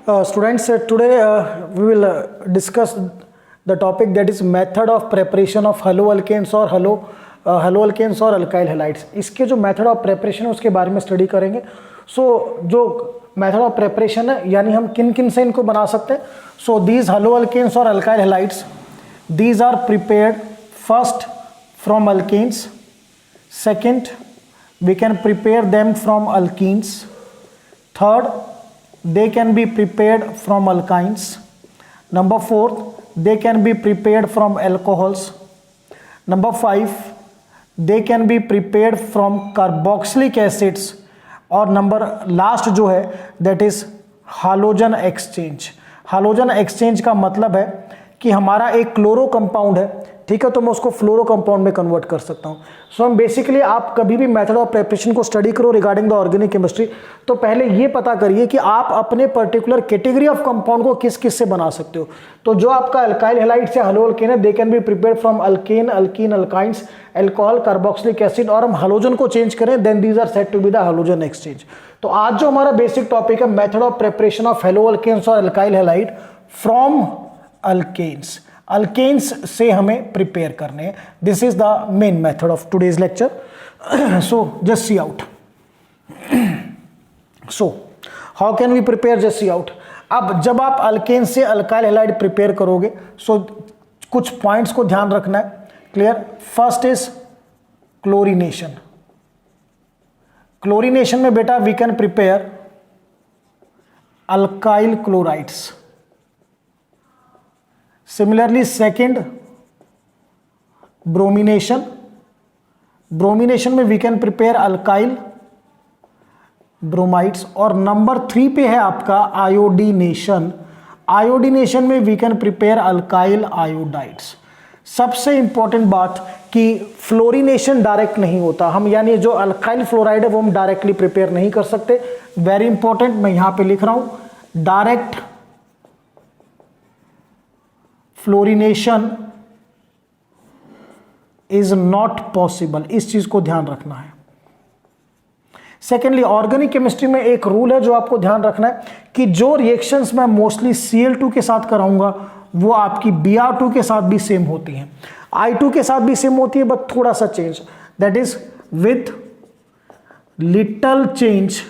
Students, today we will discuss the topic that is method of preparation of haloalkanes और haloalkanes और alkyl halides. इसके जो method of preparation है उसके बारे में स्टडी करेंगे. जो method of preparation है यानी हम किन किन से इनको बना सकते हैं. So these haloalkanes और alkyl halides, these are prepared first from alkanes. Second, we can prepare them from alkenes. Third, they can be prepared from alkynes. Number 4, they can be prepared from alcohols. Number 5, they can be prepared from carboxylic acids. और number last जो है that is halogen exchange. Halogen exchange का मतलब है कि हमारा एक chloro compound है, ठीक है, तो मैं उसको फ्लोरो कंपाउंड में कन्वर्ट कर सकता हूँ. सो हम बेसिकली आप कभी भी मेथड ऑफ प्रिपरेशन को स्टडी करो रिगार्डिंग द ऑर्गेनिक केमिस्ट्री तो पहले ये पता करिए कि आप अपने पर्टिकुलर कैटेगरी ऑफ कंपाउंड को किस किस से बना सकते हो. तो जो आपका अल्काइल हैलाइड्स या हलोअल्केन है they can be prepared from alkane, alkene, alkynes, alcohol, carboxylic acid और हम हलोजन को चेंज करें then these are said to be the halogen exchange. तो आज जो हमारा बेसिक टॉपिक है method of preparation of haloalkanes और alkyl halide from alkanes. Alkanes से हमें प्रिपेयर करने हैं. This is the main method of today's lecture. So just see out. So how can we prepare, just see out. अब जब आप alkane से alkyl halide prepare करोगे सो कुछ पॉइंट्स को ध्यान रखना है. Clear. First is chlorination. Chlorination में बेटा we can prepare alkyl chlorides. Similarly, second, bromination. Bromination में we can prepare alkyl bromides. और नंबर 3 पे है आपका आयोडीनेशन. आयोडीनेशन में we can prepare alkyl iodides. सबसे इंपॉर्टेंट बात कि फ्लोरिनेशन डायरेक्ट नहीं होता. हम यानी जो अल्काइल फ्लोराइड है वो हम डायरेक्टली प्रिपेयर नहीं कर सकते. वेरी इंपॉर्टेंट, मैं यहां पे लिख रहा हूं direct fluorination is not possible. इस चीज को ध्यान रखना है. सेकेंडली, ऑर्गेनिक केमिस्ट्री में एक रूल है जो आपको ध्यान रखना है कि जो रिएक्शंस मैं मोस्टली Cl2 के साथ कराऊंगा वो आपकी Br2 के साथ भी सेम होती हैं, I2 के साथ भी सेम होती है, बट थोड़ा सा change, that is with little change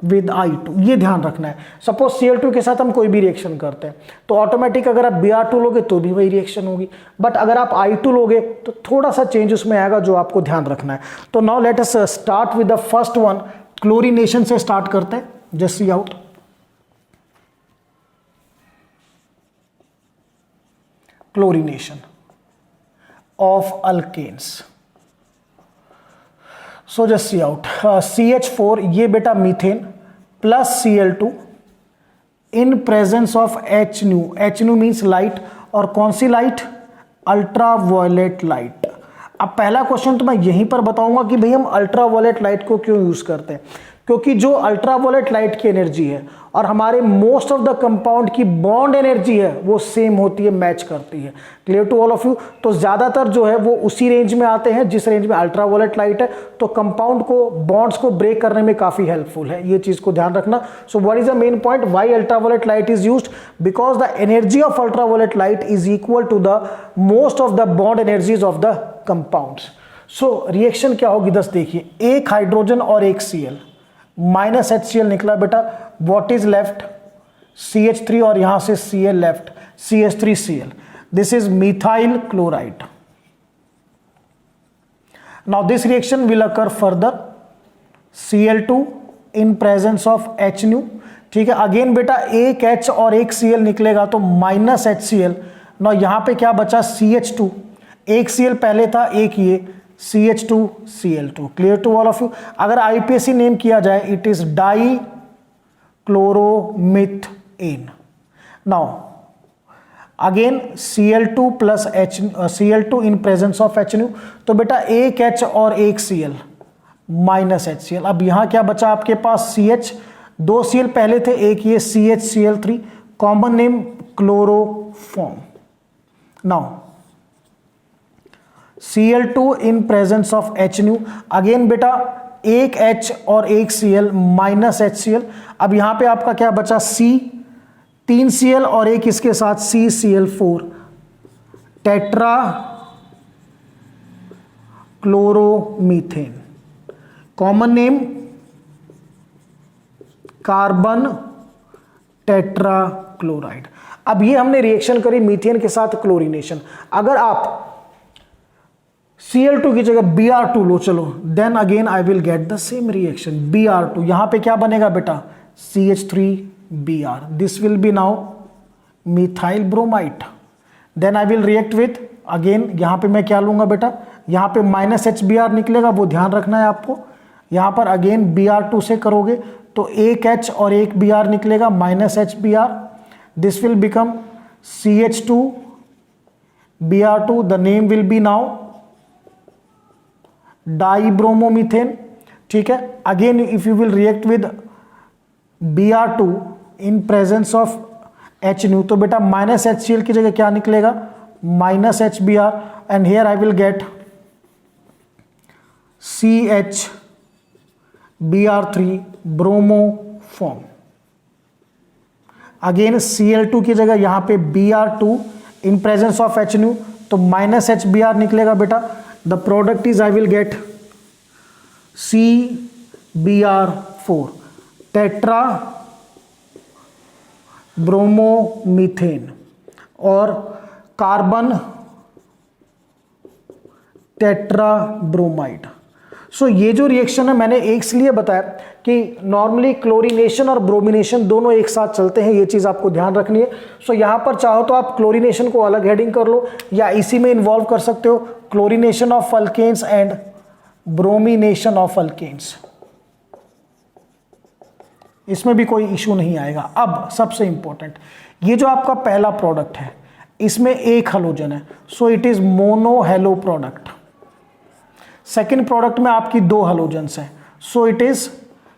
with I2. ये ध्यान रखना है. सपोज Cl2 के साथ हम कोई भी रिएक्शन करते हैं तो ऑटोमेटिक अगर आप Br2 लोगे तो भी वही रिएक्शन होगी, बट अगर आप I2 लोगे तो थोड़ा सा चेंज उसमें आएगा जो आपको ध्यान रखना है. तो now let us start with the first one. Chlorination से स्टार्ट करते हैं. Just see out. Chlorination of alkanes. So just see out. CH4 ये बेटा methane plus Cl2 in presence of HNu. HNu means light. और कौन सी light? Ultraviolet light. अब पहला question तो मैं यहीं पर बताऊंगा कि भाई हम अल्ट्रावायलेट लाइट को क्यों यूज करते हैं. क्योंकि जो अल्ट्रावायलेट लाइट की एनर्जी है और हमारे मोस्ट ऑफ द कंपाउंड की बॉन्ड एनर्जी है वो सेम होती है, मैच करती है. Clear to all of you. तो ज्यादातर जो है वो उसी रेंज में आते हैं जिस रेंज में अल्ट्रावायलेट लाइट है. तो कंपाउंड को, बॉन्ड्स को ब्रेक करने में काफी हेल्पफुल है. ये चीज को ध्यान रखना. So what is the main point, why ultraviolet light is used? Because the energy of ultraviolet light is equal to the most of the bond energies of the compounds. So reaction क्या होगी, दस देखिए. एक hydrogen और एक Cl, minus HCl निकला बेटा. What is left? CH3 और यहां से Cl left, CH3Cl. This is methyl chloride. Now this reaction will occur further. Cl2 in presence of HNu. ठीक है. अगेन बेटा एक H और एक Cl निकलेगा तो माइनस HCl. नाउ यहां पे क्या बचा? CH2. एक Cl पहले था, एक ये CH2Cl2. Clear to all of you. अगर IPAC नेम किया जाए it is dichloromethane. Now again Cl2 plus Cl2 in presence of HNu. तो बेटा एक H और एक Cl माइनस HCl. अब यहां क्या बचा आपके पास? CH. दो Cl पहले थे, एक ये CHCl3. Common name chloroform. Now Cl2 in presence of HNu. Again बेटा एक H और एक Cl माइनस HCl। अब यहां पे आपका क्या बचा, C, 3 Cl और एक इसके साथ CCl4, tetra chloromethane, common name carbon tetra chloride. अब ये हमने रिएक्शन करी मीथेन के साथ क्लोरीनेशन। अगर आप Cl2 की जगह Br2 लो, चलो, then again I will get the same reaction Br2। यहां पे क्या बनेगा बेटा, CH3Br, this will be now methyl bromide. Then I will react with, again यहां पे मैं क्या लूंगा बेटा, यहां पे माइनस HBr निकलेगा, वो ध्यान रखना है आपको। यहां पर अगेन Br2 से करोगे तो एक H और एक Br निकलेगा, minus HBr, this will become CH2Br2, the name will be now dibromomethane. ठीक है, again if you will react with Br2 in presence of HNu, तो बेटा माइनस HCl की जगह क्या निकलेगा, minus HBr, and here I will get CHBr3 bromo form. Again Cl2 की जगह यहां पे Br2 in presence of HNu, तो माइनस HBr निकलेगा बेटा। The product is I will get CBr4 tetra bromomethane और कार्बन टेट्रा ब्रोमाइड। सो ये जो रिएक्शन है मैंने एक इसलिए बताया कि नॉर्मली क्लोरीनेशन और ब्रोमिनेशन दोनों एक साथ चलते हैं, ये चीज़ आपको ध्यान रखनी है। सो यहाँ पर चाहो तो आप क्लोरीनेशन को अलग हेडिंग कर लो या इसी में इन्वॉल्व कर सकते हो, chlorination of alkanes and bromination of alkanes, इसमें भी कोई इशू नहीं आएगा। अब सबसे इंपॉर्टेंट, ये जो आपका पहला प्रोडक्ट है इसमें एक हेलोजन है, so it is mono halo product. Second product में आपकी दो हेलोजन्स हैं, so it is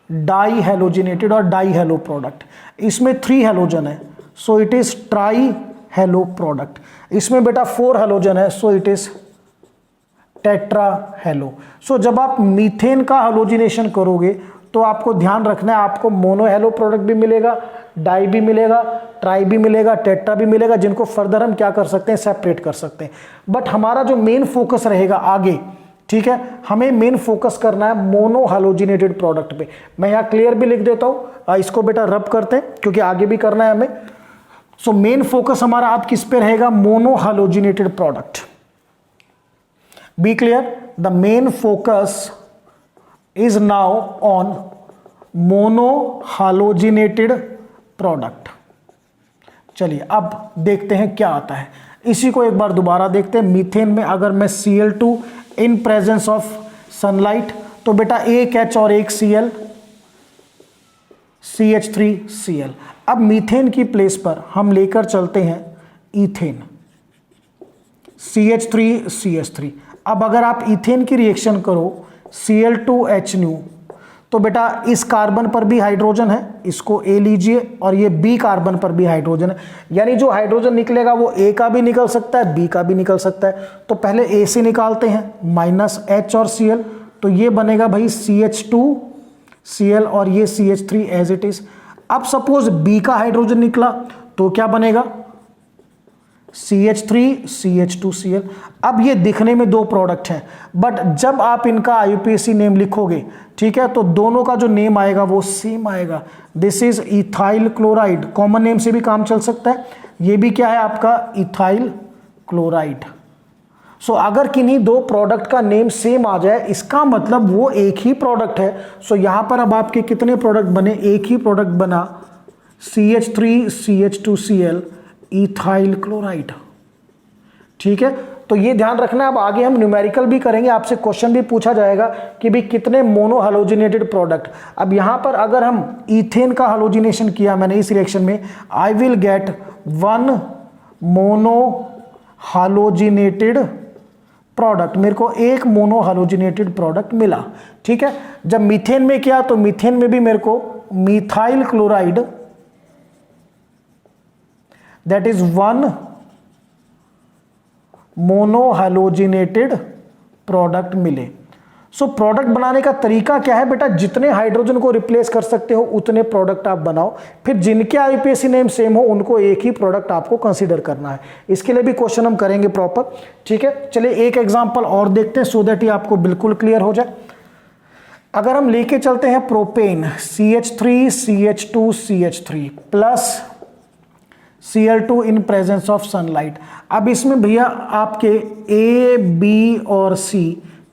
di halogenated और डाई हेलो प्रोडक्ट। इसमें 3 हेलोजन है, so it is tri halo product. इसमें बेटा 4 हेलोजन है, so it is tetra halo. So जब आप मीथेन का हेलोजिनेशन करोगे तो आपको ध्यान रखना है, आपको मोनो हेलो प्रोडक्ट भी मिलेगा, डाई भी मिलेगा, ट्राई भी मिलेगा, टेट्रा भी मिलेगा, जिनको फर्दर हम क्या कर सकते हैं, सेपरेट कर सकते हैं। बट हमारा जो मेन फोकस रहेगा आगे, ठीक है, हमें मेन फोकस करना है मोनो हेलोजिनेटेड प्रोडक्ट पे। मैं यहाँ क्लियर भी लिख देता हूँ, इसको बेटा रब करते हैं क्योंकि आगे भी करना है हमें। सो मेन फोकस हमारा आप किस पे रहेगा, mono halogenated product. Be clear, the main focus is now on monohalogenated product। चलिए अब देखते हैं क्या आता है, इसी को एक बार दोबारा देखते हैं। मीथेन में अगर मैं Cl2 in presence of sunlight, तो बेटा एक H और एक Cl, CH3Cl। अब मीथेन की प्लेस पर हम लेकर चलते हैं इथेन, CH3CH3। अब अगर आप इथेन की रिएक्शन करो Cl2HNu, तो बेटा इस कार्बन पर भी हाइड्रोजन है, इसको A लीजिए, और ये B कार्बन पर भी हाइड्रोजन है, यानी जो हाइड्रोजन निकलेगा वो A का भी निकल सकता है, B का भी निकल सकता है। तो पहले A से निकालते हैं, माइनस H और Cl, तो ये बनेगा भाई CH2Cl और ये CH3 एज इट इज। अब सपोज B का हाइड्रोजन निकला तो क्या बनेगा, CH3CH2Cl। अब ये दिखने में दो प्रोडक्ट हैं, बट जब आप इनका IUPAC नेम लिखोगे, ठीक है, तो दोनों का जो नेम आएगा वो सेम आएगा। This is ethyl chloride, common name से भी काम चल सकता है। ये भी क्या है आपका, इथाइल क्लोराइड। सो अगर किन्हीं दो प्रोडक्ट का नेम सेम आ जाए, इसका मतलब वो एक ही प्रोडक्ट है। सो यहां पर अब आपके कितने प्रोडक्ट बने, एक ही प्रोडक्ट बना, CH3CH2Cl इथाइल क्लोराइड। ठीक है, तो ये ध्यान रखना। अब आगे हम न्यूमेरिकल भी करेंगे, आपसे क्वेश्चन भी पूछा जाएगा कि भी कितने मोनो हेलोजिनेटेड प्रोडक्ट। अब यहां पर अगर हम इथेन का हेलोजिनेशन किया मैंने इस रिएक्शन में, आई will gate 1 mono halogenated product, मेरे को एक मोनो हेलोजिनेटेड प्रोडक्ट मिला। ठीक है, जब मीथेन में किया तो मीथेन में भी मेरे को methyl chloride, that is 1 mono halogenated product मिले। सो प्रोडक्ट बनाने का तरीका क्या है बेटा, जितने हाइड्रोजन को रिप्लेस कर सकते हो उतने प्रोडक्ट आप बनाओ, फिर जिनके आईयूपीएसी नेम सेम हो उनको एक ही प्रोडक्ट आपको कंसीडर करना है। इसके लिए भी क्वेश्चन हम करेंगे प्रॉपर, ठीक है। चलिए एक एग्जांपल और देखते हैं सो दैट ये आपको बिल्कुल क्लियर हो जाए। अगर हम लेके चलते हैं propane CH3 CH2 CH3 plus Cl2 in presence of sunlight. अब इसमें भैया आपके A, B और C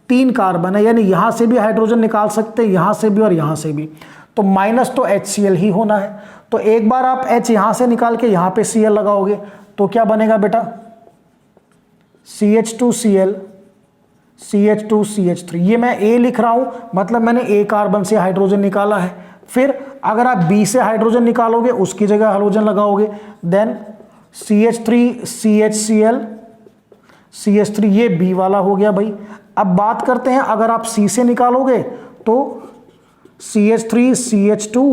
3 कार्बन है, यानी यहां से भी हाइड्रोजन निकाल सकते हैं, यहां से भी और यहां से भी, तो माइनस तो HCl ही होना है। तो एक बार आप H यहां से निकाल के यहां पे Cl लगाओगे तो क्या बनेगा बेटा, CH2Cl CH2 CH3। ये मैं A लिख रहा हूं, मतलब मैंने A कार्बन से हाइड्रोजन निकाला है। फिर अगर आप B से हाइड्रोजन निकालोगे उसकी जगह हाइड्रोजन लगाओगे, देन CH3 CHCl CH3, ये B वाला हो गया भाई। अब बात करते हैं अगर आप C से निकालोगे तो CH3 CH2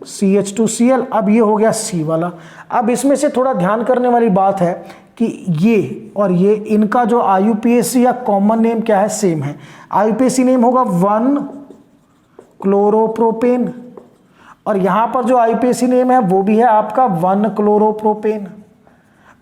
CH2Cl, अब ये हो गया C वाला। अब इसमें से थोड़ा ध्यान करने वाली बात है कि ये और ये इनका जो आईयूपीएसी या कॉमन नेम क्या है, सेम है। आईयूपीएसी नेम होगा 1 क्लोरोप्रोपेन और यहां पर जो आईयूपीएसी नेम है वो भी है आपका 1 क्लोरोप्रोपेन,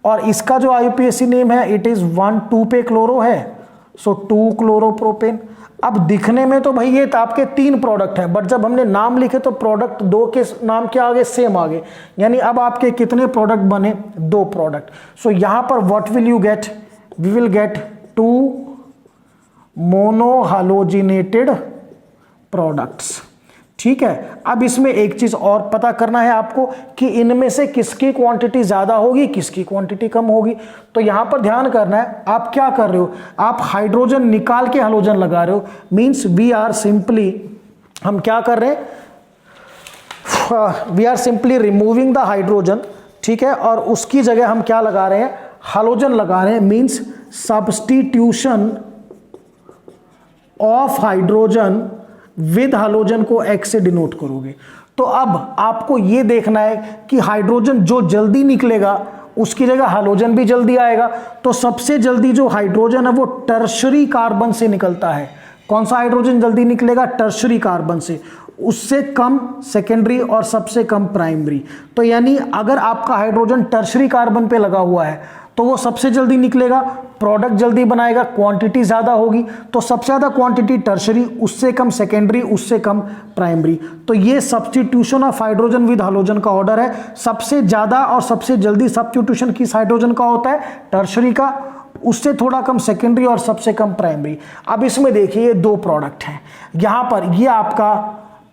और इसका जो आईयूपीएसी नेम है इट इज 1 2 पे क्लोरो है, सो 2 क्लोरोप्रोपेन। अब दिखने में तो भाई ये आपके 3 प्रोडक्ट है, बट जब हमने नाम लिखे तो प्रोडक्ट 2 के नाम क्या आगे, सेम आगे, यानी अब आपके कितने प्रोडक्ट बने, 2 प्रोडक्ट। सो यहां पर what will you get, we will get 2 monohalogenated products, ठीक है। अब इसमें एक चीज और पता करना है आपको कि इनमें से किसकी क्वांटिटी ज्यादा होगी, किसकी क्वांटिटी कम होगी। तो यहां पर ध्यान करना है, आप क्या कर रहे हो, आप हाइड्रोजन निकाल के हाइड्रोजन लगा रहे हो, मींस वी आर सिंपली, हम क्या कर रहे हैं, we are simply removing the hydrogen, ठीक है, और उसकी जगह हम क्या लगा रहे हैं, हाइड्रोजन लगा रहे हैं, means substitution of hydrogen with hydrogen को X से डिनोट करोगे। तो अब आपको यह देखना है कि हाइड्रोजन जो जल्दी निकलेगा उसकी जगह हाइड्रोजन भी जल्दी आएगा। तो सबसे जल्दी जो हाइड्रोजन है वो टर्शरी कार्बन से निकलता है। कौन सा हाइड्रोजन जल्दी निकलेगा, टर्शरी कार्बन से, उससे कम सेकेंडरी और सबसे कम प्राइमरी। तो यानी अगर आपका हाइड्रोजन टर्शरी कार्बन पे लगा हुआ है तो वो सबसे जल्दी निकलेगा, प्रोडक्ट जल्दी बनाएगा, क्वांटिटी ज़्यादा होगी, तो सबसे ज़्यादा क्वांटिटी टर्शरी, उससे कम सेकेंडरी, उससे कम प्राइमरी। तो ये substitution of hydrogen with hydrogen का ऑर्डर है। सबसे ज़्यादा और सबसे जल्दी सब्स्टिट्यूशन किस हाइड्रोजन का होता है, टर्शरी का, उससे थोड़ा कम सेकेंडरी और सबसे कम प्राइमरी। अब इसमें देखिए ये 2 प्रोडक्ट हैं, यहाँ पर ये आपका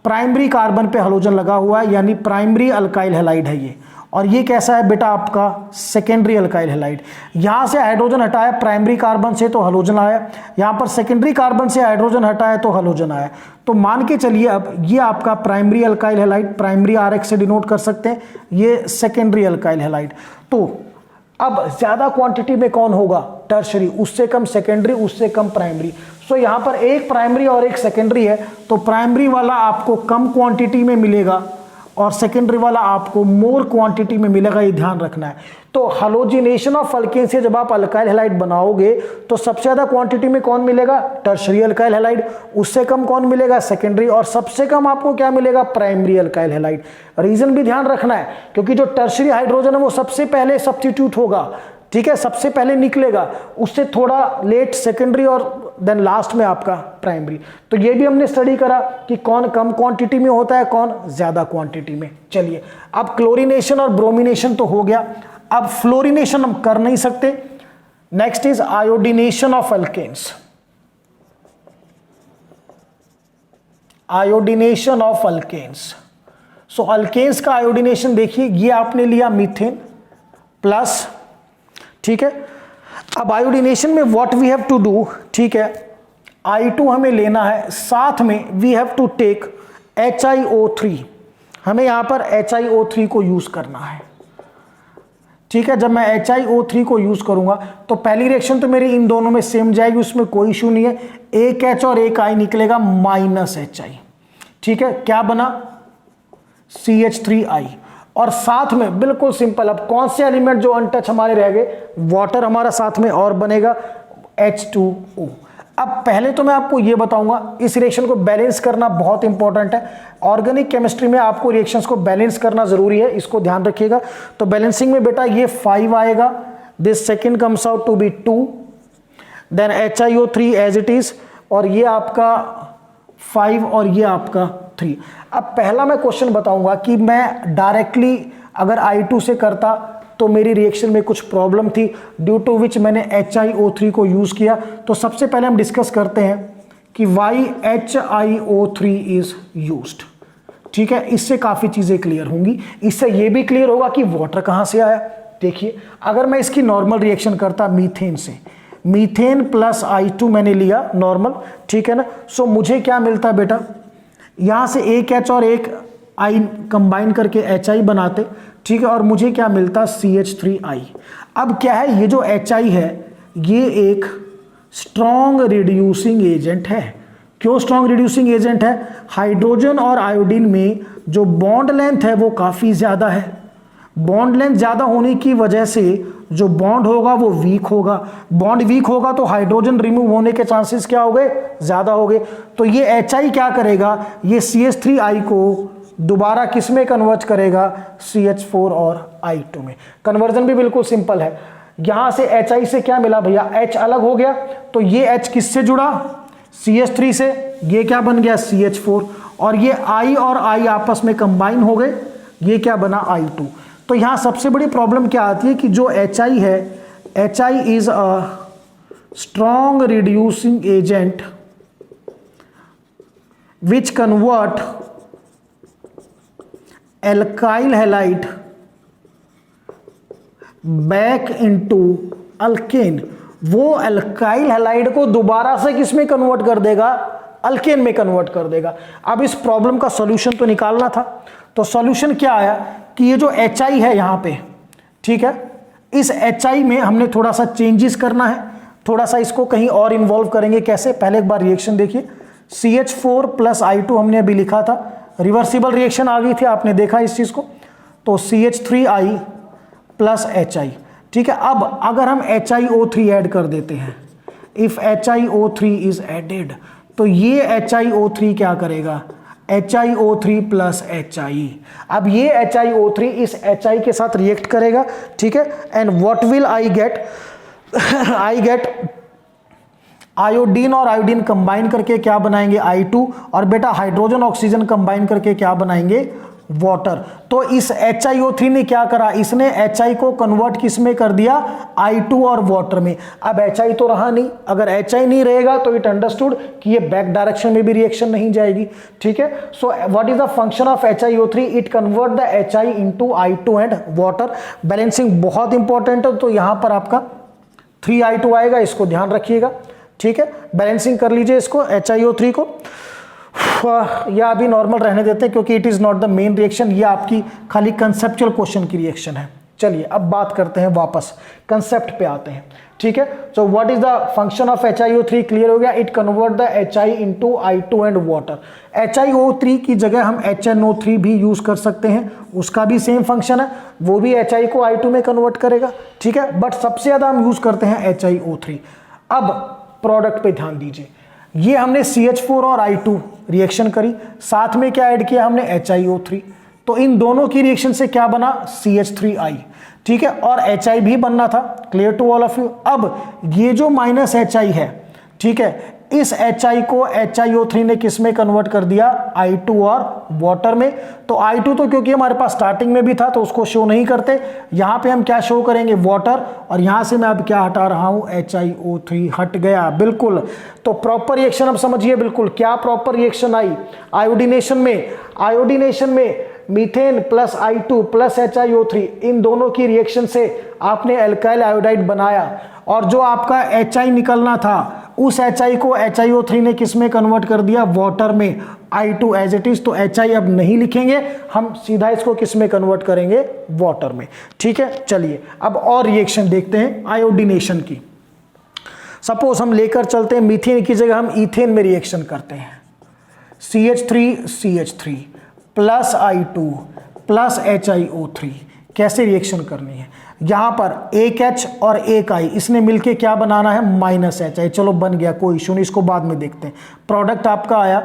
प्राइमरी कार्बन पे हाइड्रोजन लगा हुआ है, यानी प्राइमरी अल्काइल हैलाइड है ये, और ये कैसा है बेटा आपका सेकेंडरी अल्काइल हैलाइड। यहां से हाइड्रोजन हटाया प्राइमरी कार्बन से तो हाइड्रोजन आया, यहां पर सेकेंडरी कार्बन से हाइड्रोजन हटाया तो हाइड्रोजन आया। तो मान के चलिए अब ये आपका primary alkyl halide, primary RX से डिनोट कर सकते हैं, ये सेकेंडरी अल्काइल हैलाइड। तो अब ज्यादा क्वांटिटी में कौन होगा, टर्शरी, उससे कम सेकेंडरी, उससे कम प्राइमरी। सो यहां पर एक प्राइमरी और एक सेकेंडरी है, तो प्राइमरी वाला आपको कम क्वांटिटी में मिलेगा और सेकेंडरी वाला आपको मोर क्वांटिटी में मिलेगा, ये ध्यान रखना है। तो हाइड्रोजनेशन ऑफ अल्केन से जब आप अल्काइल हैलाइड बनाओगे तो सबसे ज्यादा क्वांटिटी में कौन मिलेगा, टर्शरी अल्काइल हैलाइड, उससे कम कौन मिलेगा, सेकेंडरी, और सबसे कम आपको क्या मिलेगा, प्राइमरी अल्काइल हैलाइड। रीजन भी ध्यान रखना है, क्योंकि जो टर्शरी हाइड्रोजन है वो सबसे पहले सब्स्टिट्यूट होगा, ठीक है, सबसे पहले निकलेगा, उससे थोड़ा लेट सेकेंडरी और देन लास्ट में आपका प्राइमरी। तो ये भी हमने स्टडी करा कि कौन कम क्वांटिटी में होता है, कौन ज्यादा क्वांटिटी में। चलिए अब क्लोरीनेशन और ब्रोमिनेशन तो हो गया, अब फ्लोरिनेशन हम कर नहीं सकते। Next is iodination of alkanes. Iodination of alkanes, so alkanes का आयोडीनेशन देखिए, ये आपने लिया मीथेन प्लस, ठीक है। अब आयोडीनेशन में what we have to do, ठीक है, I2 हमें लेना है, साथ में we have to take HiO3, हमें यहां पर HiO3 को यूज करना है, ठीक है। जब मैं HiO3 को यूज करूंगा तो पहली रिएक्शन तो मेरी इन दोनों में सेम जाएगी, उसमें कोई इशू नहीं है, एक H और एक I निकलेगा -Hi, ठीक है, क्या बना CH3I, और साथ में बिल्कुल सिंपल, अब कौन से एलिमेंट जो अनटच हमारे रह गए, वाटर हमारा साथ में और बनेगा H2O। अब पहले तो मैं आपको ये बताऊंगा, इस रिएक्शन को बैलेंस करना बहुत इंपॉर्टेंट है। ऑर्गेनिक केमिस्ट्री में आपको रिएक्शंस को बैलेंस करना जरूरी है, इसको ध्यान रखिएगा। तो बैलेंसिंग में बेटा ये 5 आएगा, this second comes out to be 2, then HiO3 as it is, और ये आपका 5 और ये आपका 3। अब पहला मैं क्वेश्चन बताऊंगा कि मैं डायरेक्टली अगर I2 से करता तो मेरी रिएक्शन में कुछ प्रॉब्लम थी, ड्यू टू विच मैंने HiO3 को यूज़ किया। तो सबसे पहले हम डिस्कस करते हैं कि वाई HiO3 इज यूज्ड। ठीक है, इससे काफ़ी चीज़ें क्लियर होंगी। इससे ये भी क्लियर होगा कि वाटर कहाँ से आया। देखिए, अगर मैं इसकी नॉर्मल रिएक्शन करता मीथेन से, मीथेन प्लस I2 मैंने लिया नॉर्मल, ठीक है ना। सो मुझे क्या मिलता बेटा, यहाँ से एक H और एक I कंबाइन करके HI बनाते, ठीक है, और मुझे क्या मिलता CH3I। अब क्या है, ये जो HI है ये एक स्ट्रॉन्ग रिड्यूसिंग एजेंट है। क्यों स्ट्रॉन्ग रिड्यूसिंग एजेंट है? हाइड्रोजन और आयोडीन में जो बॉन्ड लेंथ है वो काफ़ी ज़्यादा है। बॉन्ड लेंथ ज़्यादा होने की वजह से जो बॉन्ड होगा वो वीक होगा। बॉन्ड वीक होगा तो हाइड्रोजन रिमूव होने के चांसेस क्या हो गए, ज़्यादा हो गए। तो ये HI क्या करेगा, ये CH3I को दोबारा किस में कन्वर्ट करेगा, CH4 और I2 में। कन्वर्जन भी बिल्कुल सिंपल है। यहां से HI से क्या मिला भैया, H अलग हो गया, तो ये H किससे जुड़ा, CH3 से, ये क्या बन गया CH4, और ये I और I आपस में कंबाइन हो गए, ये क्या बना I2। तो यहां सबसे बड़ी प्रॉब्लम क्या आती है कि जो HI है, HI is a strong reducing agent which convert alkyl halide back into alkane. वो एल्काइल हैलाइड को दोबारा से किस में कन्वर्ट कर देगा, अल्केन में कन्वर्ट कर देगा। अब इस प्रॉब्लम का सॉल्यूशन तो निकालना था, तो सॉल्यूशन क्या आया कि ये जो HI है यहाँ पे, ठीक है, इस HI में हमने थोड़ा सा चेंजेस करना है, थोड़ा सा इसको कहीं और इन्वॉल्व करेंगे। कैसे, पहले एक बार रिएक्शन देखिए, CH4 प्लस I2 हमने अभी लिखा था, रिवर्सिबल रिएक्शन आ गई थी, आपने देखा इस चीज को। तो CH3I प्लस HI, ठीक है। अब अगर हम HiO3 ऐड कर देते हैं, इफ HiO3 इज एडेड, तो ये HiO3 क्या करेगा, HiO3 प्लस HI। अब ये HiO3 इस HI के साथ रिएक्ट करेगा, ठीक है, and what will I get, I get iodine और आयोडीन कंबाइन करके क्या बनाएंगे, I2, और बेटा हाइड्रोजन ऑक्सीजन कंबाइन करके क्या बनाएंगे, वाटर। तो इस HiO3 ने क्या करा, इसने HI को कन्वर्ट किस में कर दिया, I2 और वाटर में। अब HI तो रहा नहीं, अगर HI नहीं रहेगा तो इट अंडरस्टूड कि ये बैक डायरेक्शन में भी रिएक्शन नहीं जाएगी, ठीक है। सो what is the function of HiO3, it convert the HI into I2 and water. Balancing बहुत इंपॉर्टेंट है, तो यहां पर आपका 3I2 आएगा, इसको ध्यान रखिएगा, ठीक है। बैलेंसिंग कर लीजिए इसको, HiO3 को, या अभी नॉर्मल रहने देते हैं क्योंकि it is not the main reaction, ये आपकी खाली कंसेप्चुअल क्वेश्चन की रिएक्शन है। चलिए अब बात करते हैं, वापस कंसेप्ट पे आते हैं, ठीक है। सो what is the function of HiO3, clear हो गया, it convert the HI into I2 and water. HiO3 की जगह हम HNO3 भी यूज कर सकते हैं, उसका भी सेम फंक्शन है, वो भी HI को I2 में कन्वर्ट करेगा, ठीक है, बट सबसे ज्यादा हम यूज करते हैं HiO3। अब प्रोडक्ट पे ध्यान दीजिए, ये हमने CH4 और I2 रिएक्शन करी, साथ में क्या ऐड किया हमने, HiO3। तो इन दोनों की रिएक्शन से क्या बना, CH3I, ठीक है, और HI भी बनना था, clear to all of you. अब ये जो माइनस HI है, ठीक है, इस HI को HiO3 ने किस में कन्वर्ट कर दिया, I2 और वाटर में। तो I2 तो क्योंकि हमारे पास स्टार्टिंग में भी था तो उसको शो नहीं करते, यहां पे हम क्या शो करेंगे, वाटर, और यहां से मैं अब क्या हटा रहा हूं, HiO3 हट गया, बिल्कुल। तो प्रॉपर रिएक्शन अब समझिए, बिल्कुल क्या प्रॉपर रिएक्शन आई, आयोडीनेशन में methane plus I2 plus HiO3, इन दोनों की रिएक्शन से आपने एल्काइल आयोडाइड बनाया, और जो आपका HI निकलना था उस HI को HiO3 ने किस में कन्वर्ट कर दिया, वाटर में, I2 एज इट इज। तो HI अब नहीं लिखेंगे, हम सीधा इसको किस में कन्वर्ट करेंगे, वाटर में, ठीक है। चलिए अब और रिएक्शन देखते हैं आयोडीनेशन की। सपोज हम लेकर चलते हैं मीथेन की जगह हम इथेन में रिएक्शन करते हैं, CH3 plus I2 plus HiO3, कैसे रिएक्शन करनी है। यहाँ पर एक H और एक I इसने मिलके क्या बनाना है, -HI। चलो बन गया, कोई इशू नहीं, इसको बाद में देखते हैं। प्रोडक्ट आपका आया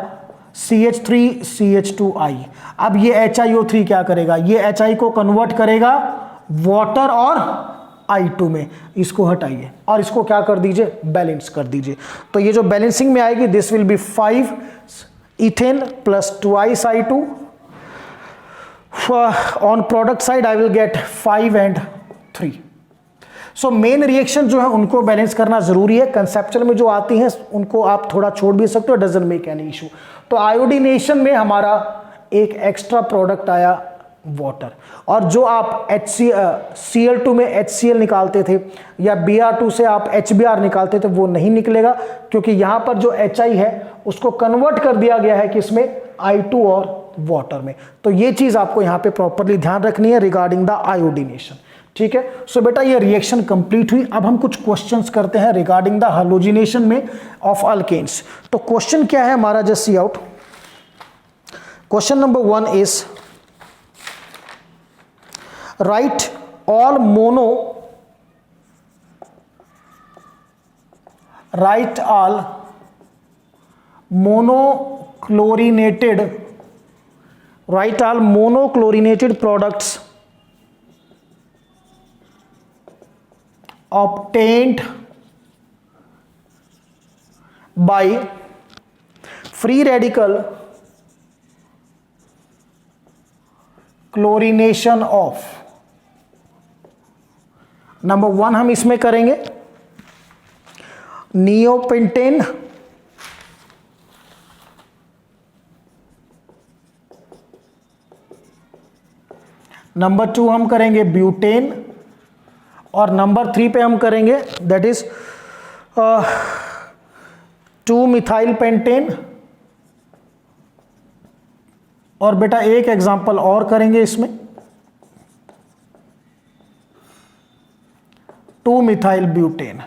CH3CH2I। अब ये HiO3 क्या करेगा, ये HI को कन्वर्ट करेगा वाटर और I2 में। इसको हटाइए और इसको क्या कर दीजिए, बैलेंस कर दीजिए। तो ये जो बैलेंसिंग में आएगी, this will B 5 ethane plus twice I2। On product side I will gate 5 and 3। So main reaction जो है उनको बैलेंस करना जरूरी है। कंसेप्चुअल में जो आती हैं उनको आप थोड़ा छोड़ भी सकते हो, डजंट मेक एनी इशू। तो आयोडीनेशन में हमारा एक एक्स्ट्रा प्रोडक्ट आया वाटर, और जो आप Cl2 में HCl निकालते थे या Br2 से आप HBr निकालते थे वो नहीं निकलेगा, क्योंकि यहाँ पर जो HI है उसको कन्वर्ट कर दिया गया है किसमें, I2 और वाटर में। तो ये चीज आपको यहाँ पे प्रॉपरली ध्यान रखनी है रिगार्डिंग द आयोडीनेशन। ठीक है, सो बेटा ये रिएक्शन कंप्लीट हुई। अब हम कुछ क्वेश्चंस करते हैं रिगार्डिंग द हैलोजिनेशन में ऑफ अल्केन्स। तो क्वेश्चन क्या है हमारा, just see out. Question number 1 is right all monochlorinated products obtained by free radical chlorination of। Number 1 हम इसमें करेंगे नियोपेंटेन, नंबर 2 हम करेंगे ब्यूटेन, और नंबर 3 पे हम करेंगे दैट इज 2-मिथाइल पेंटेन। और बेटा एक एग्जांपल और करेंगे इसमें, 2-मिथाइल ब्यूटेन।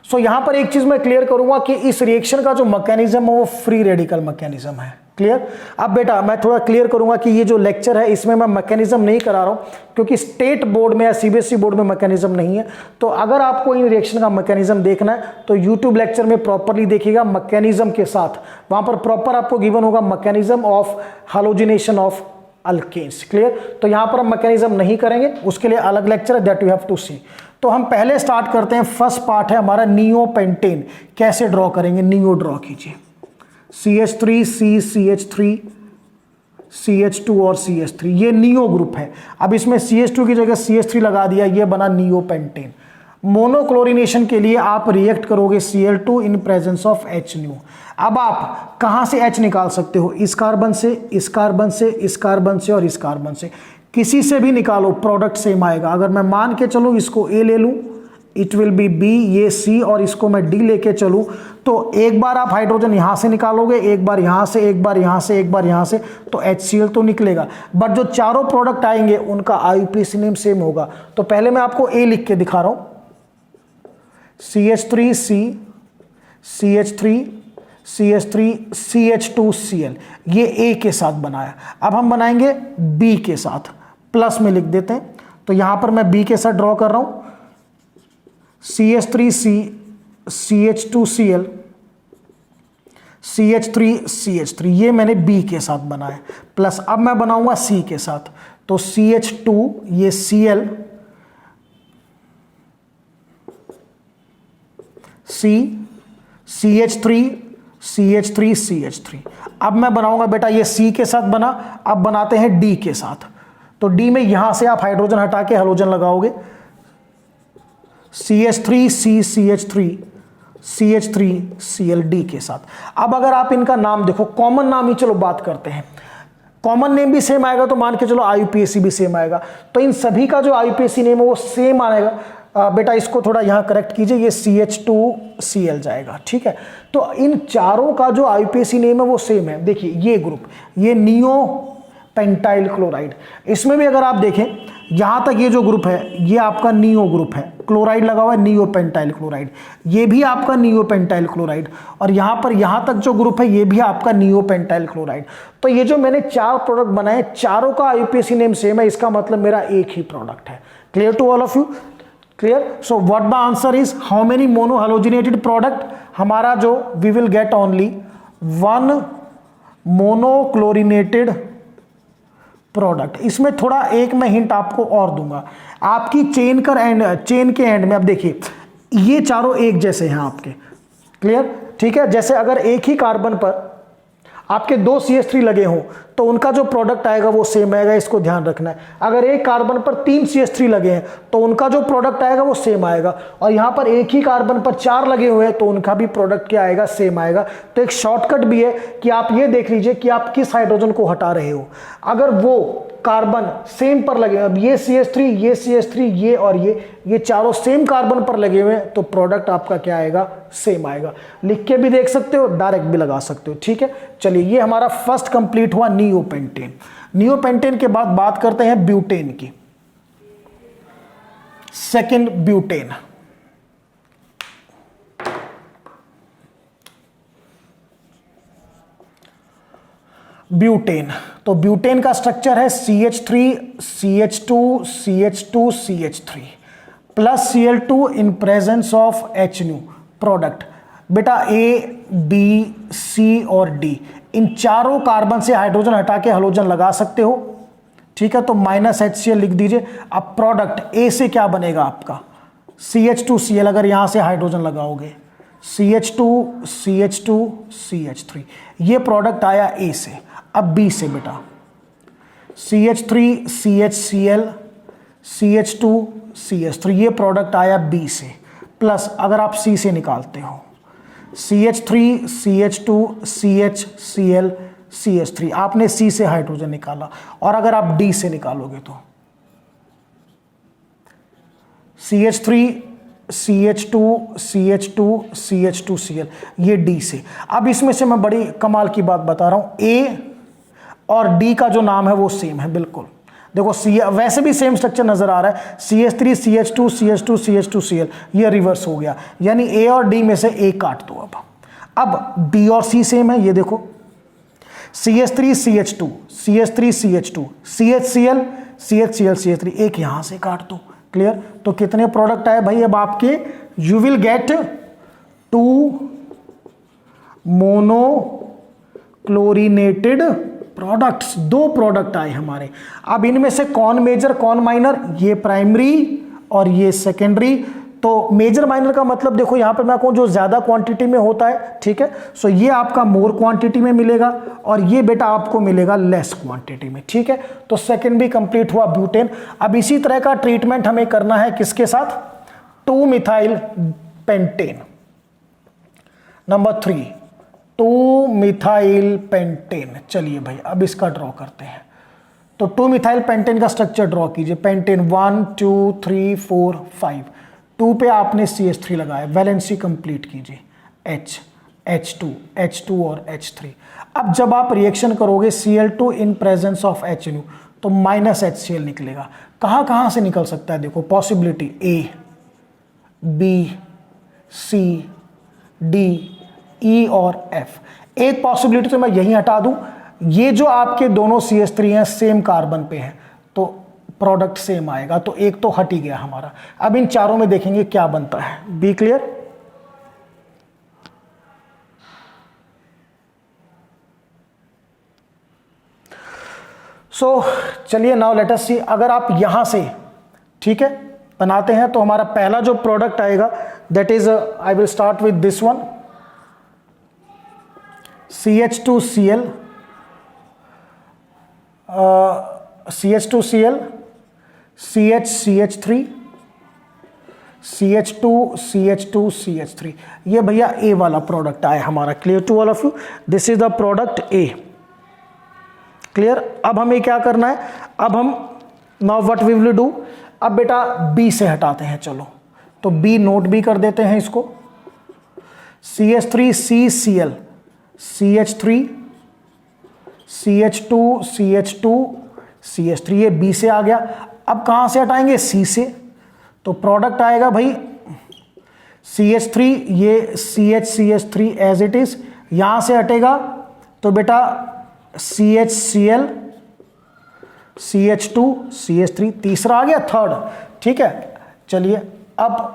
सो यहां पर एक चीज मैं क्लियर करूंगा कि इस रिएक्शन का जो मैकेनिज्म है वो फ्री रेडिकल मैकेनिज्म है। क्लियर। अब बेटा मैं थोड़ा क्लियर करूंगा कि ये जो लेक्चर है इसमें मैं मैकेनिज्म नहीं करा रहा हूं, क्योंकि स्टेट बोर्ड में या सीबीएसई बोर्ड में मैकेनिज्म नहीं है। तो अगर आपको इन रिएक्शन का मैकेनिज्म देखना है तो यूट्यूब लेक्चर में प्रॉपरली देखिएगा मैकेनिज्म के साथ, वहां पर प्रॉपर आपको गिवन होगा mechanism of halogenation of alkanes. Clear. तो यहां पर हम मैकेनिज्म नहीं करेंगे, उसके लिए अलग लेक्चर है, दैट यू हैव टू सी। तो हम पहले स्टार्ट करते हैं, फर्स्ट पार्ट है हमारा नियोपेंटेन। कैसे ड्रॉ करेंगे, नियो ड्रॉ कीजिए, CH3 CH3 CH2 और CH3, ये नियो ग्रुप है। अब इसमें CH2 की जगह CH3 लगा दिया, ये बना नियोपेंटेन। मोनोक्लोरिनेशन के लिए आप रिएक्ट करोगे Cl2 in presence of H new. अब आप कहां से H निकाल सकते हो, इस कार्बन से, इस कार्बन से, इस कार्बन से और इस कार्बन से, किसी से भी निकालो, प्रोडक्ट सेम आएगा। अगर मैं मान के चलूं इसको A ले लूं, इट विल बी B, ये C, और इसको मैं D लेके चलूं, तो एक बार आप हाइड्रोजन यहां से निकालोगे, एक बार यहां से, एक बार यहां से, एक बार यहां से, तो HCl तो निकलेगा। बट जो चारों प्रोडक्ट आएंगे उनका IUPAC नेम सेम होगा। तो पहले मैं आपको A लिख के दिखा रहा हूं, CH3C CH3 CH3 CH2Cl, ये A के साथ बनाया। अब हम बनाएंगे B के साथ, प्लस में लिख देते हैं। तो यहां पर मैं B के साथ ड्रॉ कर रहा हूं, CH3C CH2Cl CH3 ये मैंने B के साथ बनाया, प्लस अब मैं बनाऊंगा C के साथ। तो CH2 ये Cl, CH3 अब मैं बनाऊंगा बेटा, ये C के साथ बना, अब बनाते हैं D के साथ। तो D में यहां से आप हाइड्रोजन हटा के हैलोजन लगाओगे, CH3CCH3 D के साथ। अब अगर आप इनका नाम देखो, कॉमन नाम ही चलो बात करते हैं, कॉमन नेम भी सेम आएगा तो मान के चलो IUPAC भी सेम आएगा। तो इन सभी का जो IUPAC नेम है वो सेम आएगा। बेटा इसको थोड़ा यहां करेक्ट कीजिए, ये CH2Cl जाएगा। ठीक है, तो इन चारों का जो IUPAC नेम है वो सेम है। देखिए ये ग्रुप, ये नियो पेंटाइल क्लोराइड, इसमें भी अगर आप देखें यहाँ तक ये जो ग्रुप है ये आपका नियो ग्रुप है, क्लोराइड लगा हुआ है नियोपेंटाइल क्लोराइड, ये भी आपका नियोपेंटाइल क्लोराइड, और यहाँ पर यहाँ तक जो ग्रुप है ये भी आपका नियोपेंटाइल क्लोराइड। तो ये जो मैंने 4 प्रोडक्ट बनाए, चारों का आईयूपीएसी नेम सेम है, इसका मतलब मेरा एक ही प्रोडक्ट है। Clear to all of you? Clear? So what the answer is, how many mono halogenated product? हमारा जो we will get only 1 monochlorinated product. इसमें थोड़ा एक मैं हिंट आपको और दूंगा, आपकी चेन के एंड में, अब देखिए ये चारों एक जैसे हैं आपके, क्लियर? ठीक है, जैसे अगर एक ही कार्बन पर आपके 2 CH3 लगे हों तो उनका जो प्रोडक्ट आएगा वो सेम आएगा, इसको ध्यान रखना है। अगर एक कार्बन पर 3 CH3 लगे हैं तो उनका जो प्रोडक्ट आएगा वो सेम आएगा, और यहाँ पर एक ही कार्बन पर 4 लगे हुए हैं तो उनका भी प्रोडक्ट क्या आएगा, सेम आएगा। तो एक शॉर्टकट भी है कि आप ये देख लीजिए कि आप किस हाइड्रोजन को हटा रहे हो। अगर वो कार्बन सेम पर लगे हुए, अब ये CH3, ये CH3, ये और ये चारों सेम कार्बन पर लगे हुए हैं तो प्रोडक्ट आपका क्या आएगा, सेम आएगा। लिख के भी देख सकते हो, डायरेक्ट भी लगा सकते हो, ठीक है। चलिए ये हमारा फर्स्ट कंप्लीट हुआ नियोपेंटेन। नियोपेंटेन के बाद बात करते हैं ब्यूटेन की। Second butane, butane. तो ब्यूटेन का स्ट्रक्चर है CH3 CH2 CH2 CH3 plus Cl2 in presence of HNO product. बेटा A, B, C और D, इन चारों कार्बन से हाइड्रोजन हटा के हैलोजन लगा सकते हो, ठीक है। तो -HCl लिख दीजिए। अब प्रोडक्ट A से क्या बनेगा आपका, CH2Cl, अगर यहां से हाइड्रोजन लगाओगे CH2 CH2 CH3, ये प्रोडक्ट आया A से। अब B से बेटा CH3 CHCl CH2 CH3, ये प्रोडक्ट आया B से, प्लस अगर आप C से निकालते हो CH3 CH2 CHCl CH3, आपने C से हाइड्रोजन निकाला, और अगर आप D से निकालोगे तो CH3 CH2 CH2 CH2Cl, ये D से। अब इसमें से मैं बड़ी कमाल की बात बता रहा हूं, A और D का जो नाम है वो सेम है बिल्कुल। देखो वैसे भी सेम स्ट्रक्चर नजर आ रहा है, CH3 CH2 CH2 CH2Cl, ये रिवर्स हो गया, यानी A और D में से A काट दो। अब B और C सेम है, ये देखो CH3 CH2 CH3 CH2 CHCl CHCl CH3, एक यहां से काट दो। क्लियर? तो कितने प्रोडक्ट आए भाई अब आपके, you will get 2 mono chlorinated products, 2 product आए हमारे। अब इनमें से कौन मेजर कौन माइनर, ये प्राइमरी और ये सेकेंडरी। तो मेजर माइनर का मतलब देखो यहां पर मैं कहूं जो ज्यादा क्वांटिटी में होता है, ठीक है। सो ये आपका मोर क्वांटिटी में मिलेगा और ये बेटा आपको मिलेगा लेस क्वांटिटी में, ठीक है। तो सेकेंड भी कंप्लीट हुआ ब्यूटेन। अब इसी तरह का ट्रीटमेंट हमें करना है किसके साथ, 2 methyl pentane. Number 3 2 methyl pentane. चलिए भाई अब इसका ड्रॉ करते हैं। तो 2 मिथाइल पेंटेन का स्ट्रक्चर ड्रॉ कीजिए। पेंटेन 1 2 3 4 5, 2 पे आपने CH3 लगाया, वैलेंसी कंप्लीट कीजिए, H2 और H3। अब जब आप रिएक्शन करोगे Cl2 in presence of HNO तो -HCl निकलेगा। कहां कहां से निकल सकता है, देखो possibility A, B, C, D, E और F। एक पॉसिबिलिटी तो मैं यहीं हटा दूं, ये जो आपके दोनों CH3 हैं सेम कार्बन पे हैं तो प्रोडक्ट सेम आएगा, तो एक तो हट ही गया हमारा। अब इन चारों में देखेंगे क्या बनता है। B clear? सो चलिए नाउ लेट अस सी, अगर आप यहां से ठीक है बनाते हैं तो हमारा पहला जो प्रोडक्ट आएगा that is, I will start with this one, CH2Cl CH2Cl CH3 CH2 CH2 CH3, ये भैया A वाला प्रोडक्ट आया हमारा। Clear to all of you? This is the product A। Clear? अब हमें क्या करना है, अब हम now what we will do, अब बेटा B से हटाते हैं। चलो तो B नोट भी कर देते हैं इसको, CH3 CCl CH3 CH2 CH2 CH3, ये B से आ गया। अब कहाँ से हटाएंगे, सी से, तो प्रोडक्ट आएगा भाई CH3, ये CH3 एज इट इज, यहां से हटेगा तो बेटा CHCl, CH2, CH3, तीसरा आ गया, थर्ड। ठीक है, चलिए अब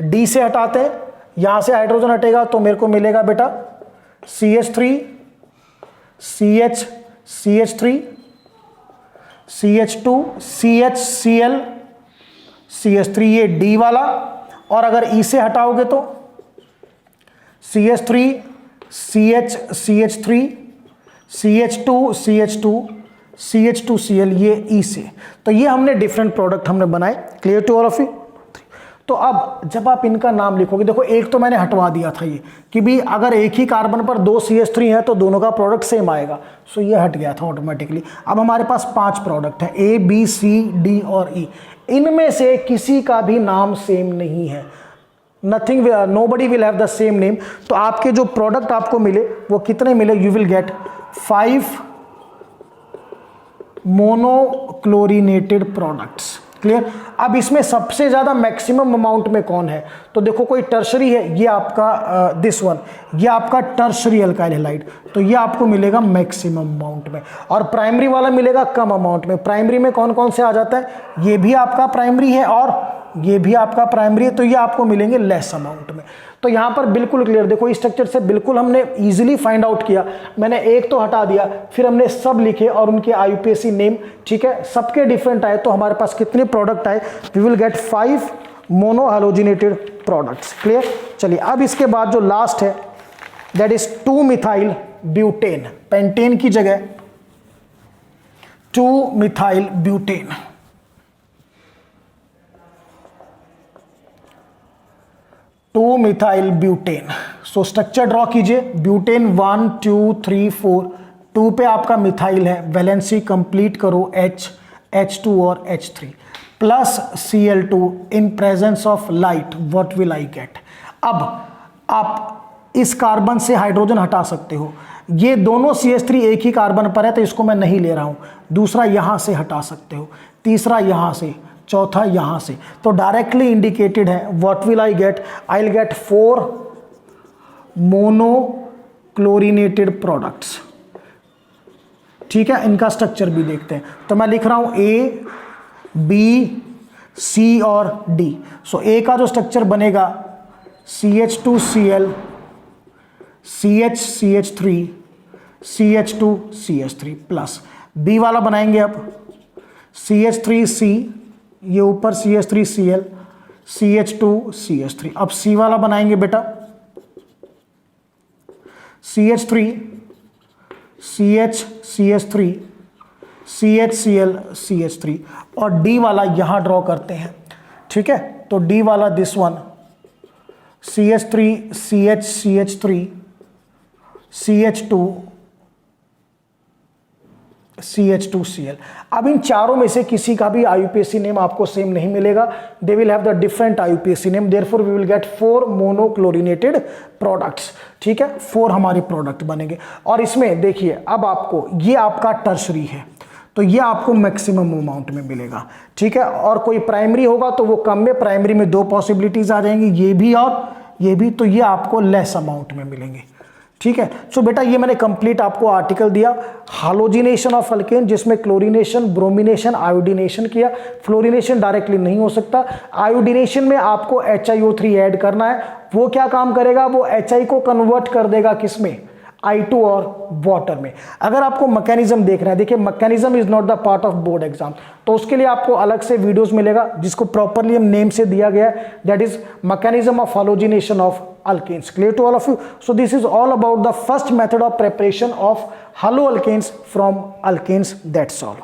D से हटाते हैं, यहां से हाइड्रोजन हटेगा तो मेरे को मिलेगा बेटा CH3, CH3, CH2, CHCl, CH3, ये D वाला। और अगर E से हटाओगे तो CH3, CH3, CH2, CH2Cl, ये E से। तो ये हमने डिफरेंट प्रोडक्ट हमने बनाए। Clear to all of you. तो अब जब आप इनका नाम लिखोगे, देखो एक तो मैंने हटवा दिया था ये कि भी अगर एक ही कार्बन पर 2 CH3 है तो दोनों का प्रोडक्ट सेम आएगा, सो ये हट गया था ऑटोमेटिकली। अब हमारे पास 5 प्रोडक्ट हैं, A, B, C, D और E। इनमें से किसी का भी नाम सेम नहीं है, nothing, nobody will have the same name. तो आपके जो प्रोडक्ट आपको मिले वो कितने मिले, you will gate 5 monochlorinated products. Clear. अब इसमें सबसे ज्यादा मैक्सिमम अमाउंट में कौन है, तो देखो कोई टर्शरी है, ये आपका दिस वन, ये आपका टर्शरी अल्काइल हैलाइड, तो ये आपको मिलेगा मैक्सिमम अमाउंट में, और प्राइमरी वाला मिलेगा कम अमाउंट में। प्राइमरी में कौन कौन से आ जाता है, ये भी आपका प्राइमरी है और ये भी आपका प्राइमरी है, तो ये आपको मिलेंगे लेस अमाउंट में। तो यहां पर बिल्कुल क्लियर, देखो इस स्ट्रक्चर से बिल्कुल हमने इजीली फाइंड आउट किया। मैंने एक तो हटा दिया, फिर हमने सब लिखे और उनके IUPAC नेम, ठीक है, सबके डिफरेंट आए। तो हमारे पास कितने प्रोडक्ट आए, वी will get 5 monohalogenated products. Clear. चलिए अब इसके बाद जो लास्ट है दैट इज 2-मिथाइल ब्यूटेन, पेंटेन की जगह 2-मिथाइल butane. Two methyl butane. So structure draw कीजिए, ब्यूटेन 1 2 3 4, 2 पे आपका मिथाइल है, वैलेंसी कंप्लीट करो, H2 और H3 plus Cl2 in presence of light, what will I gate. अब आप इस कार्बन से हाइड्रोजन हटा सकते हो, ये दोनों CH3 एक ही कार्बन पर है तो इसको मैं नहीं ले रहा हूं। दूसरा यहां से हटा सकते हो, तीसरा यहां से, चौथा यहां से, तो डायरेक्टली इंडिकेटेड है। What will I get, I will get 4 monochlorinated products. ठीक है, इनका स्ट्रक्चर भी देखते हैं। तो मैं लिख रहा हूं A, B, C और D। सो A का जो स्ट्रक्चर बनेगा CH2Cl, CH3, CH2CH3 plus B वाला बनाएंगे अब CH3C, ये ऊपर CH3Cl, CH2CH3। अब C वाला बनाएंगे बेटा CH3, CH3, CHCl, CH3, और D वाला यहां ड्रॉ करते हैं। ठीक है, तो D वाला this one, CH3, CH3, CH2, CH2Cl। अब इन चारों में से किसी का भी IUPAC नेम आपको सेम नहीं मिलेगा, they will have the different IUPAC name, therefore we will get 4 monochlorinated products. ठीक है, 4 हमारे प्रोडक्ट बनेंगे। और इसमें देखिए अब आपको, ये आपका टर्शरी है तो ये आपको मैक्सिमम अमाउंट में मिलेगा। ठीक है, और कोई प्राइमरी होगा तो वो कम में, प्राइमरी में 2 पॉसिबिलिटीज आ जाएंगी, ये भी और ये भी, तो ये आपको लेस अमाउंट में मिलेंगे। ठीक है, सो बेटा ये मैंने कंप्लीट आपको आर्टिकल दिया, हालोजिनेशन ऑफ अल्केन, जिसमें क्लोरीनेशन, ब्रोमिनेशन, आयोडीनेशन किया। फ्लोरिनेशन डायरेक्टली नहीं हो सकता, आयोडीनेशन में आपको HiO3 ऐड करना है। वो क्या काम करेगा, वो HI को कन्वर्ट कर देगा किसमें, I2 और वाटर में। अगर आपको मैकेनिज्म देखना है, देखिए mechanism is not the part of board exam, तो उसके लिए आपको अलग से वीडियोस मिलेगा जिसको प्रॉपरली हम नेम से दिया गया है, that is mechanism of halogenation of alkenes. Clear to all of you? So this is all about the first method of preparation of haloalkanes from alkanes. That's all.